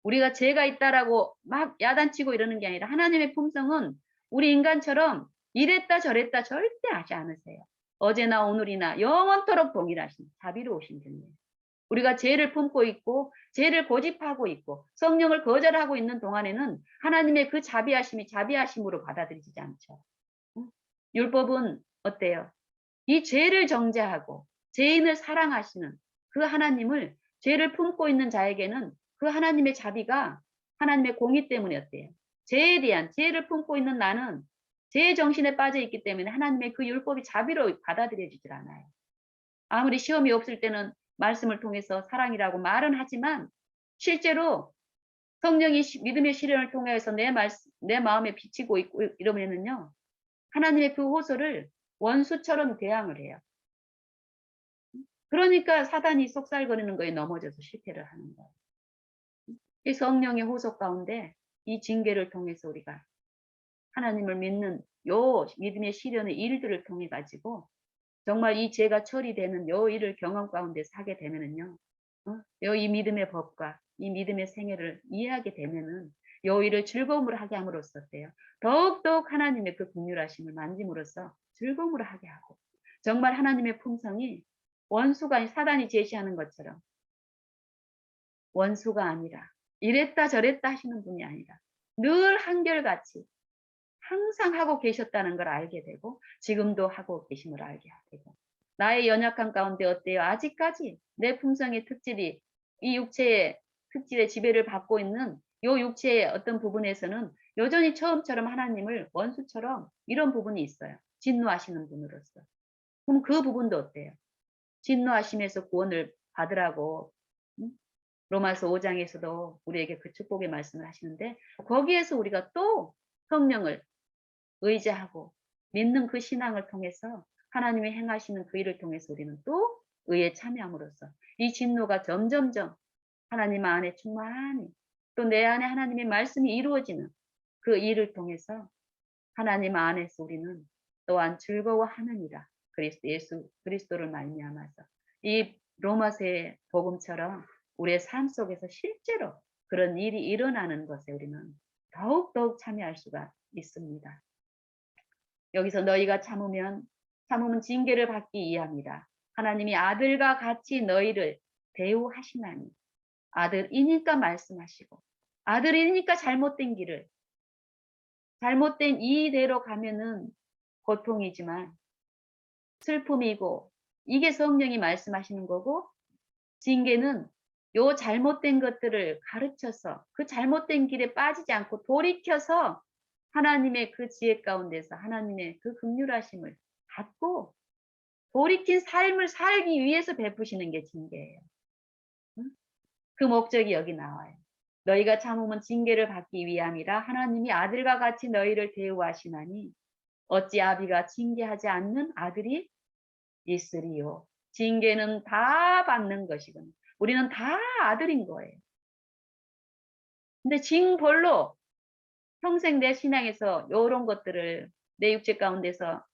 우리가 죄가 있다라고 막 야단치고 이러는 게 아니라 하나님의 품성은 우리 인간처럼 이랬다 저랬다 절대 하지 않으세요. 어제나 오늘이나 영원토록 동일하신 자비로우신 분이에요. 우리가 죄를 품고 있고 죄를 고집하고 있고 성령을 거절하고 있는 동안에는 하나님의 그 자비하심으로 받아들이지 않죠. 율법은 어때요? 이 죄를 정죄하고 죄인을 사랑하시는 그 하나님을 죄를 품고 있는 자에게는 그 하나님의 자비가 하나님의 공의 때문에 어때요? 죄에 대한 죄를 품고 있는 나는 죄의 정신에 빠져 있기 때문에 하나님의 그 율법이 자비로 받아들여지질 않아요. 아무리 시험이 없을 때는 말씀을 통해서 사랑이라고 말은 하지만 실제로 성령이 믿음의 시련을 통해서 내 마음에 비치고 있고 이러면은요. 하나님의 그 호소를 원수처럼 대항을 해요. 그러니까 사단이 속살거리는 거에 넘어져서 실패를 하는 거예요. 이 성령의 호소 가운데 이 징계를 통해서 우리가 하나님을 믿는 요 믿음의 시련의 일들을 통해 가지고 정말 이 죄가 처리되는 요 일을 경험 가운데 사게 되면은요. 이 믿음의 법과 이 믿음의 생애를 이해하게 되면은 요 일을 즐거움으로 하게 함으로써 어때요? 더욱더욱 하나님의 그 긍휼하심을 만짐으로써 즐거움으로 하게 하고 정말 하나님의 품성이 원수가 사단이 제시하는 것처럼 원수가 아니라 이랬다 저랬다 하시는 분이 아니라 늘 한결같이 항상 하고 계셨다는 걸 알게 되고 지금도 하고 계심을 알게 되고 나의 연약한 가운데 어때요? 아직까지 내 품성의 특질이 이 육체의 특질의 지배를 받고 있는 요 육체의 어떤 부분에서는 여전히 처음처럼 하나님을 원수처럼 이런 부분이 있어요. 진노하시는 분으로서. 그럼 그 부분도 어때요? 진노하심에서 구원을 받으라고 로마서 5장에서도 우리에게 그 축복의 말씀을 하시는데 거기에서 우리가 또 성령을 의지하고 믿는 그 신앙을 통해서 하나님이 행하시는 그 일을 통해서 우리는 또 의에 참여함으로써 이 진노가 점점점 하나님 안에 충만히 또 내 안에 하나님의 말씀이 이루어지는 그 일을 통해서 하나님 안에서 우리는 또한 즐거워하느니라. 예수 그리스도를 말미암아서 이 로마서의 복음처럼 우리의 삶 속에서 실제로 그런 일이 일어나는 것에 우리는 더욱더욱 참여할 수가 있습니다. 여기서 너희가 참으면 징계를 받기 위함이라. 하나님이 아들과 같이 너희를 대우하시나니. 아들이니까 말씀하시고 아들이니까 잘못된 길을 잘못된 이대로 가면은 고통이지만 슬픔이고 이게 성령이 말씀하시는 거고 징계는 요 잘못된 것들을 가르쳐서 그 잘못된 길에 빠지지 않고 돌이켜서 하나님의 그 지혜 가운데서 하나님의 그 긍휼하심을 받고 돌이킨 삶을 살기 위해서 베푸시는 게 징계예요. 응? 그 목적이 여기 나와요. 너희가 참으면 징계를 받기 위함이라. 하나님이 아들과 같이 너희를 대우하시나니 어찌 아비가 징계하지 않는 아들이 있으리요. 징계는 다 받는 것이거든요. 우리는 다 아들인 거예요. 근데 징벌로 평생 내 신앙에서 요런 것들을 내 육체 가운데서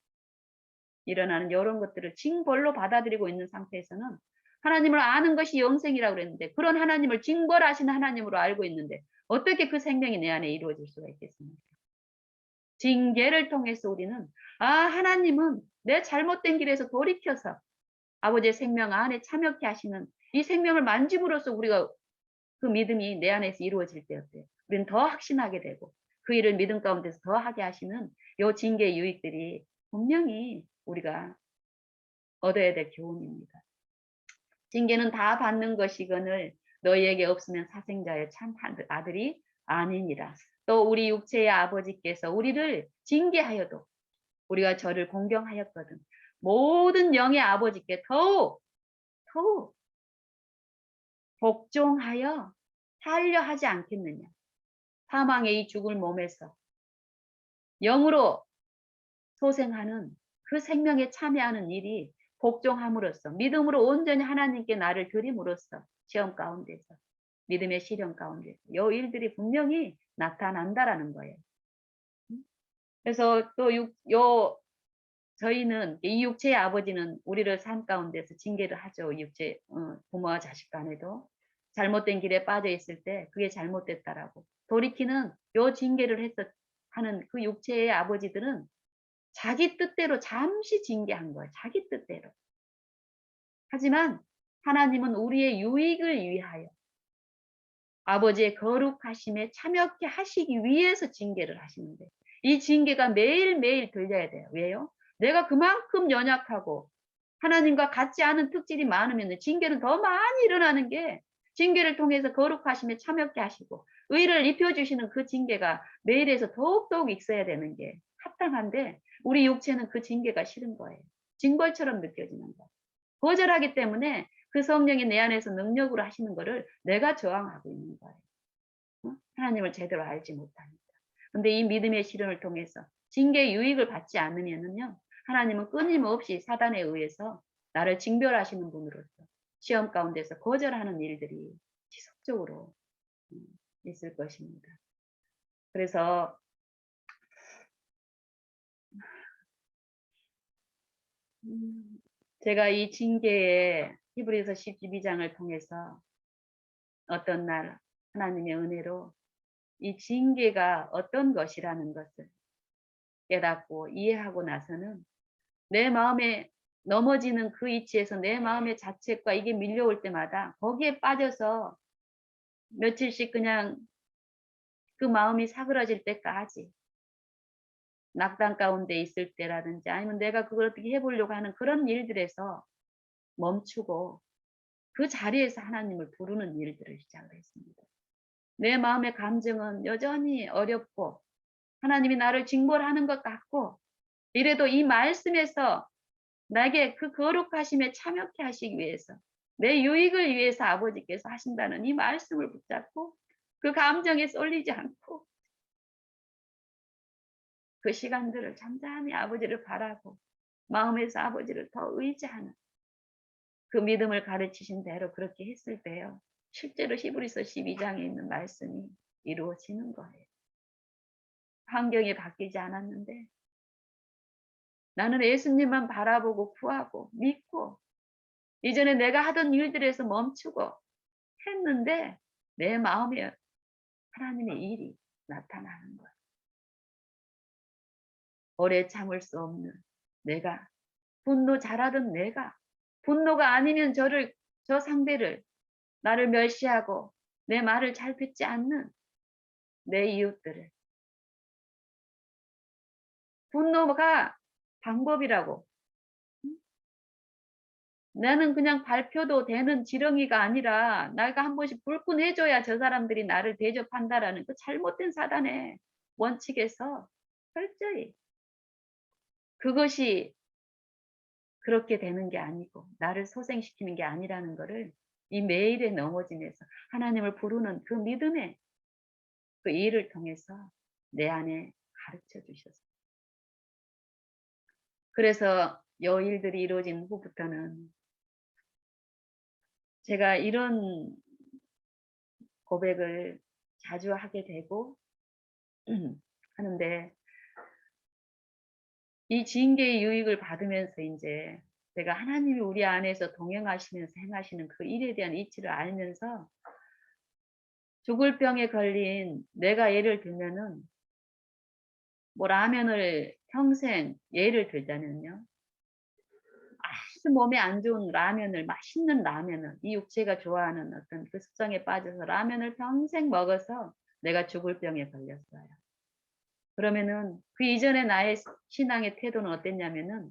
일어나는 요런 것들을 징벌로 받아들이고 있는 상태에서는 하나님을 아는 것이 영생이라고 그랬는데 그런 하나님을 징벌하시는 하나님으로 알고 있는데 어떻게 그 생명이 내 안에 이루어질 수가 있겠습니까? 징계를 통해서 우리는 하나님은 내 잘못된 길에서 돌이켜서 아버지의 생명 안에 참여케 하시는 이 생명을 만짐으로써 우리가 그 믿음이 내 안에서 이루어질 때 어때요? 우리는 더 확신하게 되고 그 일을 믿음 가운데서 더 하게 하시는 요 징계의 유익들이 분명히 우리가 얻어야 될 교훈입니다. 징계는 다 받는 것이거늘 너희에게 없으면 사생자의 참 아들이 아니니라. 또 우리 육체의 아버지께서 우리를 징계하여도 우리가 저를 공경하였거든. 모든 영의 아버지께 더욱 복종하여 살려 하지 않겠느냐. 사망의 이 죽을 몸에서 영으로 소생하는 그 생명에 참여하는 일이 복종함으로써 믿음으로 온전히 하나님께 나를 드림으로써 시험 가운데서 믿음의 시련 가운데서 이 일들이 분명히 나타난다라는 거예요. 그래서 또 저희는 이 육체의 아버지는 우리를 삶 가운데서 징계를 하죠. 육체 부모와 자식 간에도 잘못된 길에 빠져 있을 때 그게 잘못됐다라고 돌이키는 요 징계를 하는 그 육체의 아버지들은 자기 뜻대로 잠시 징계한 거예요. 자기 뜻대로. 하지만 하나님은 우리의 유익을 위하여 아버지의 거룩하심에 참여케 하시기 위해서 징계를 하시는데 이 징계가 매일매일 들려야 돼요. 왜요? 내가 그만큼 연약하고 하나님과 같지 않은 특질이 많으면 징계는 더 많이 일어나는 게 징계를 통해서 거룩하심에 참여케 하시고 의를 입혀주시는 그 징계가 매일에서 더욱더욱 있어야 되는 게 합당한데 우리 육체는 그 징계가 싫은 거예요. 징벌처럼 느껴지는 거예요. 거절하기 때문에 그 성령이 내 안에서 능력으로 하시는 거를 내가 저항하고 있는 거예요. 하나님을 제대로 알지 못하니까. 근데 이 믿음의 시련을 통해서 징계의 유익을 받지 않으면은요, 하나님은 끊임없이 사단에 의해서 나를 징별하시는 분으로서 시험 가운데서 거절하는 일들이 지속적으로 있을 것입니다. 그래서 제가 이 징계의 히브리서 12장을 통해서 어떤 날 하나님의 은혜로 이 징계가 어떤 것이라는 것을 깨닫고 이해하고 나서는 내 마음에 넘어지는 그 위치에서 내 마음의 자책과 이게 밀려올 때마다 거기에 빠져서 며칠씩 그냥 그 마음이 사그라질 때까지 낙담 가운데 있을 때라든지 아니면 내가 그걸 어떻게 해보려고 하는 그런 일들에서 멈추고 그 자리에서 하나님을 부르는 일들을 시작을 했습니다. 내 마음의 감정은 여전히 어렵고 하나님이 나를 징벌하는 것 같고 이래도 이 말씀에서 나에게 그 거룩하심에 참여케 하시기 위해서 내 유익을 위해서 아버지께서 하신다는 이 말씀을 붙잡고 그 감정에 쏠리지 않고 그 시간들을 잠잠히 아버지를 바라고 마음에서 아버지를 더 의지하는 그 믿음을 가르치신 대로 그렇게 했을 때요. 실제로 히브리서 12장에 있는 말씀이 이루어지는 거예요. 환경이 바뀌지 않았는데 나는 예수님만 바라보고 구하고 믿고 이전에 내가 하던 일들에서 멈추고 했는데 내 마음에 하나님의 일이 나타나는 거예요. 오래 참을 수 없는 내가, 분노 잘하던 내가, 분노가 아니면 저 상대를, 나를 멸시하고 내 말을 잘 듣지 않는 내 이웃들을, 분노가 방법이라고. 나는 그냥 발표도 되는 지렁이가 아니라 내가 한 번씩 불끈 해줘야 저 사람들이 나를 대접한다라는 그 잘못된 사단의 원칙에서 철저히 그것이 그렇게 되는 게 아니고 나를 소생시키는 게 아니라는 거를 이 매일의 넘어짐에서 하나님을 부르는 그 믿음의 그 일을 통해서 내 안에 가르쳐 주셨어요. 그래서 요 일들이 이루어진 후부터는 제가 이런 고백을 자주 하게 되고 하는데 이 징계의 유익을 받으면서 이제 제가 하나님이 우리 안에서 동행하시면서 행하시는 그 일에 대한 이치를 알면서 죽을 병에 걸린 내가 예를 들면은 뭐 라면을 평생 예를 들자면요. 아주 몸에 안 좋은 라면을 맛있는 라면을 이 육체가 좋아하는 어떤 그 습성에 빠져서 라면을 평생 먹어서 내가 죽을 병에 걸렸어요. 그러면은 그 이전에 나의 신앙의 태도는 어땠냐면은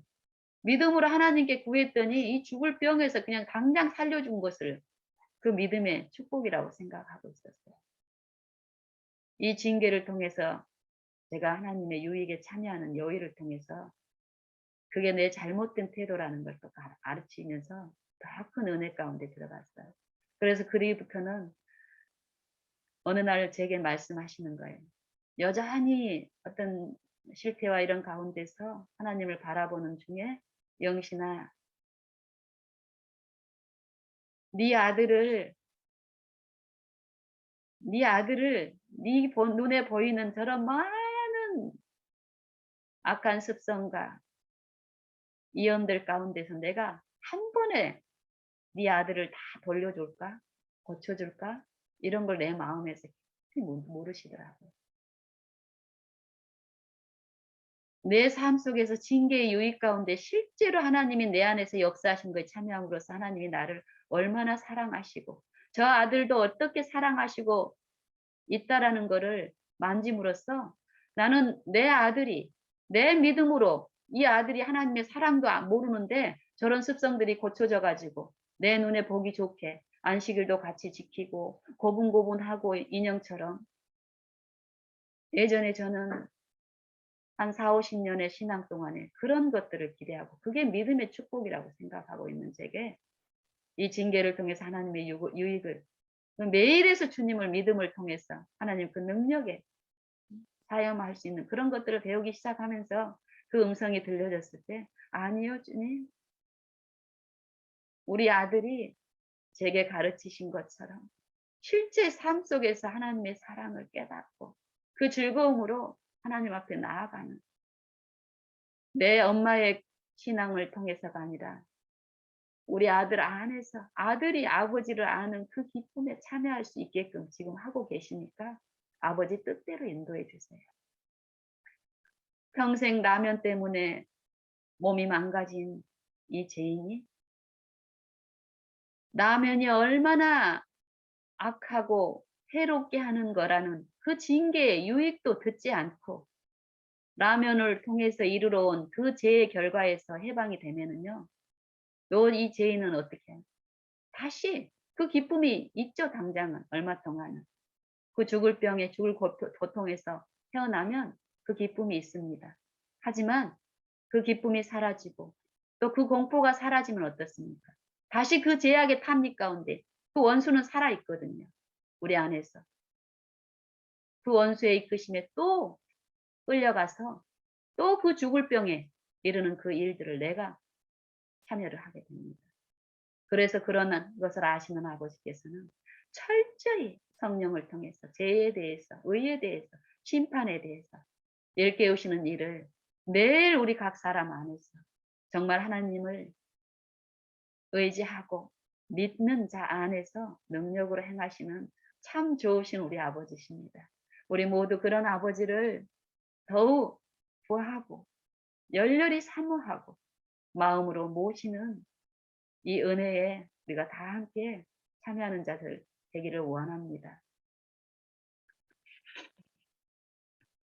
믿음으로 하나님께 구했더니 이 죽을 병에서 그냥 당장 살려준 것을 그 믿음의 축복이라고 생각하고 있었어요. 이 징계를 통해서 제가 하나님의 유익에 참여하는 여의를 통해서 그게 내 잘못된 태도라는 걸 또 가르치면서 더 큰 은혜 가운데 들어갔어요. 그래서 그 뒤부터는 어느 날 제게 말씀하시는 거예요. 여전히 어떤 실패와 이런 가운데서 하나님을 바라보는 중에 영신아, 네 아들을 네 눈에 보이는 저런 많은 악한 습성과 이연들 가운데서 내가 한 번에 네 아들을 다 돌려줄까? 고쳐줄까? 이런 걸 내 마음에서 모르시더라고요. 내 삶 속에서 징계의 유익 가운데 실제로 하나님이 내 안에서 역사하신 거에 참여함으로써 하나님이 나를 얼마나 사랑하시고 저 아들도 어떻게 사랑하시고 있다라는 거를 만짐으로써 나는 내 아들이 내 믿음으로 이 아들이 하나님의 사랑도 모르는데 저런 습성들이 고쳐져 가지고 내 눈에 보기 좋게 안식일도 같이 지키고 고분고분하고 인형처럼 예전에 저는 한 40-50년의 신앙 동안에 그런 것들을 기대하고 그게 믿음의 축복이라고 생각하고 있는 제게 이 징계를 통해서 하나님의 유익을 매일에서 주님을 믿음을 통해서 하나님 그 능력에 사용할 수 있는 그런 것들을 배우기 시작하면서 그 음성이 들려졌을 때 아니요 주님, 우리 아들이 제게 가르치신 것처럼 실제 삶 속에서 하나님의 사랑을 깨닫고 그 즐거움으로 하나님 앞에 나아가는 내 엄마의 신앙을 통해서가 아니라 우리 아들 안에서 아들이 아버지를 아는 그 기쁨에 참여할 수 있게끔 지금 하고 계시니까 아버지 뜻대로 인도해 주세요. 평생 라면 때문에 몸이 망가진 이 죄인이 라면이 얼마나 악하고 해롭게 하는 거라는 그 징계의 유익도 듣지 않고 라면을 통해서 이르러 온 그 죄의 결과에서 해방이 되면은요. 이 죄인은 어떻게 해요? 다시 그 기쁨이 있죠. 당장은 얼마 동안은. 그 죽을 병에 죽을 고통에서 헤어나면 그 기쁨이 있습니다. 하지만 그 기쁨이 사라지고 또 그 공포가 사라지면 어떻습니까? 다시 그 제약의 탐닉 가운데 그 원수는 살아 있거든요. 우리 안에서. 그 원수의 이끄심에 또 끌려가서 또 그 죽을 병에 이르는 그 일들을 내가 참여를 하게 됩니다. 그래서 그런 것을 아시는 아버지께서는 철저히 성령을 통해서 죄에 대해서, 의에 대해서, 심판에 대해서 일깨우시는 일을 매일 우리 각 사람 안에서 정말 하나님을 의지하고 믿는 자 안에서 능력으로 행하시는 참 좋으신 우리 아버지십니다. 우리 모두 그런 아버지를 더욱 구하고 열렬히 사모하고 마음으로 모시는 이 은혜에 우리가 다 함께 참여하는 자들 되기를 원합니다.